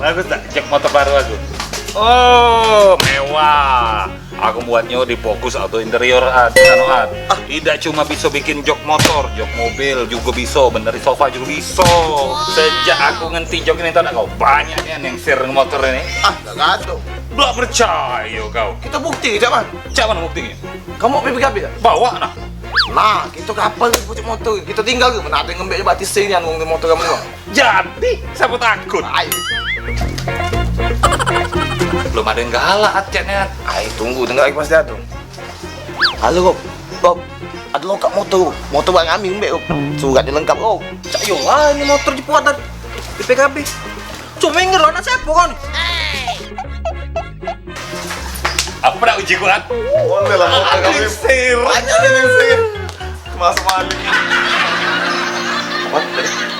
Bagus tak? Cek motor baru aku. Oh, mewah. Aku buatnya di fokus atau interior Tidak cuma bisa bikin jok motor, jok mobil juga bisa, benerin sofa juga bisa. Sejak aku ngenti jok ini tahu kau banyaknya yang share motor ini. Gak gaduh. Belum percaya kau. Kita bukti, Cak Man. Cak mana buktinya? Kamu PPKB ya? Bawa nah. Nah, kita kapan punya motor? Kita tinggal ke mana? Ada yang ngambil batis sini yang ngomong motor kamu. Jadi, siapa takut? Ayo. Belum ada yang galak chatnya. Ayo tunggu, dengar lagi pasti ada. Halo, Rob. Rob, ada lengkap motor. Motor bang Amin mbak, Rob. Suratnya lengkap, Rob. Cak yo lah, ini motor dibuat di PKB. Cuma minggir lo, anak siapa kau nih? Apa nak uji kuat? Boleh lah motor kami. Banyak nih yang sih. Mas Malik. Apa?